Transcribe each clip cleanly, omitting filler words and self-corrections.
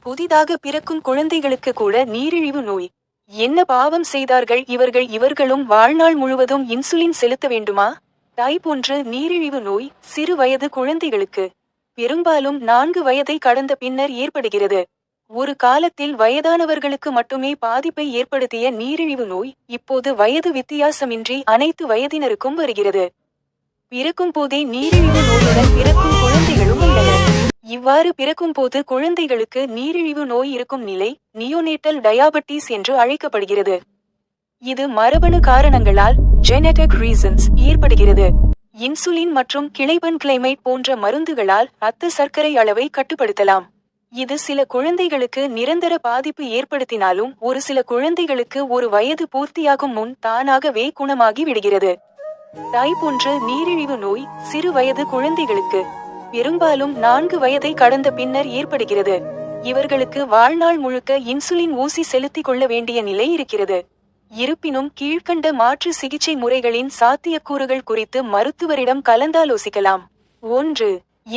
புதிதாக பிறக்கும் குழந்தைகளுக்கு கூட நீரிழிவு நோய். என்ன பாவம் செய்தார்கள் இவர்கள்? இவர்களும் வாழ்நாள் முழுவதும் இன்சுலின் செலுத்த வேண்டுமா? டைப் 1 நீரிழிவு நோய் சிறு வயது குழந்தைகளுக்கு பெரும்பாலும் 4 வயதை கடந்த பின்னர் ஏற்படுகிறது. ஒரு காலத்தில் வயதானவர்களுக்கு மட்டுமே பாதிப்பை ஏற்படுத்திய நீரிழிவு நோய் இப்போது வயது வித்தியாசமின்றி அனைத்து வயதினருக்கும் வருகிறது. பிறக்கும் போதே நீரிழிவு நோயுடன் பிறக்கும் குழந்தைகளும் உள்ளனர். இவ்வாறு பிறக்கும்போது குழந்தைகளுக்கு நீரிழிவு நோய் இருக்கும் நிலை நியோனேட்டல் டயாபெட்டிஸ் என்று அழைக்கப்படுகிறது. இது மரபணு காரணங்களால் ஜெனடிக் ரீசன்ஸ் ஏற்படுகிறது. இன்சுலின் மற்றும் கிளைபன்கிளைமைட் போன்ற மருந்துகளால் இரத்த சர்க்கரை அளவை கட்டுப்படுத்தலாம். இது சில குழந்தைகளுக்கு நிரந்தர பாதிப்பு ஏற்படுத்தினாலும் ஒரு சில குழந்தைகளுக்கு ஒரு வயது பூர்த்தியாகும் முன் தானாகவே குணமாகி விடுகிறது. டைப் 1 நீரிழிவு நோய் சிறு வயது குழந்தைகளுக்கு பெரும்பாலும் 4 வயதை கடந்த பின்னர் ஏற்படுகிறது. இவர்களுக்கு வாழ்நாள் முழுக்க இன்சுலின் ஊசி செலுத்திக் கொள்ள வேண்டிய நிலை இருக்கிறது. இருப்பினும் கீழ்க்கண்ட மாற்று சிகிச்சை முறைகளின் சாத்தியக்கூறுகள் குறித்து மருத்துவரிடம் கலந்தாலோசிக்கலாம். 1.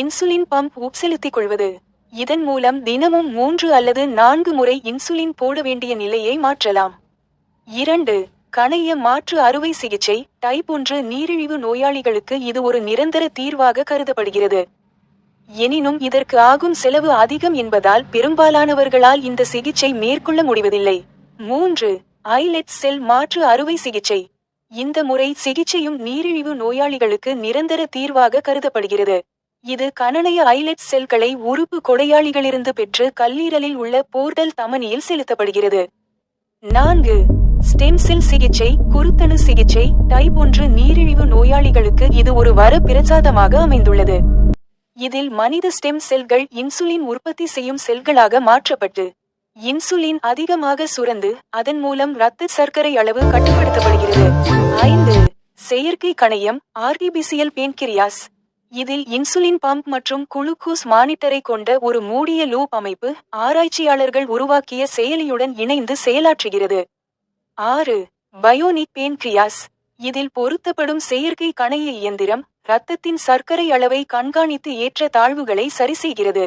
இன்சுலின் பம்ப் உட்செலுத்திக் கொள்வது. இதன் மூலம் தினமும் 3 அல்லது 4 முறை இன்சுலின் போட வேண்டிய நிலையை மாற்றலாம். 2. கணைய மாற்று அறுவை சிகிச்சை. டைப் 1 நீரிழிவு நோயாளிகளுக்கு இது ஒரு நிரந்தர தீர்வாக கருதப்படுகிறது. எனினும் இதற்கு ஆகும் செலவு அதிகம் என்பதால் பெரும்பாலானவர்களால் இந்த சிகிச்சை மேற்கொள்ள முடிவதில்லை. 3. ஐலெட் செல் மாற்று அறுவை சிகிச்சை. இந்த முறை சிகிச்சையும் நீரிழிவு நோயாளிகளுக்கு நிரந்தர தீர்வாக கருதப்படுகிறது. இது கணனைய ஐலெட் செல்களை உறுப்பு கொடையாளிகளிலிருந்து பெற்று கல்லீரலில் உள்ள போர்டல் தமனியில் செலுத்தப்படுகிறது. 4. ஸ்டெம் செல் சிகிச்சை குருத்தணு சிகிச்சை. டைப் 1 நீரிழிவு நோயாளிகளுக்கு இது ஒரு வர பிரசாதமாக அமைந்துள்ளது. இதில் மனித ஸ்டெம் செல்கள் இன்சுலின் உற்பத்தி செய்யும் செல்களாக மாற்றப்பட்டு இன்சுலின் அதிகமாக சுரந்து அதன் மூலம் இரத்த சர்க்கரை அளவு கட்டுப்படுத்தப்படுகிறது. 5. செயற்கை கணையம் ஆர்டிபிசியல் பேன்கிரியாஸ். இதில் இன்சுலின் பம்ப் மற்றும் குளுக்கோஸ் மானிட்டரை கொண்ட ஒரு மூடிய லூப் அமைப்பு ஆராய்ச்சியாளர்கள் உருவாக்கிய செயலியுடன் இணைந்து செயலாற்றுகிறது. 6. Bionic pancreas. இதில் பொருத்தப்படும் செயற்கை கணைய இயந்திரம் இரத்தத்தின் சர்க்கரை அளவை கண்காணித்து ஏற்ற தாழ்வுகளை சரிசெய்கிறது.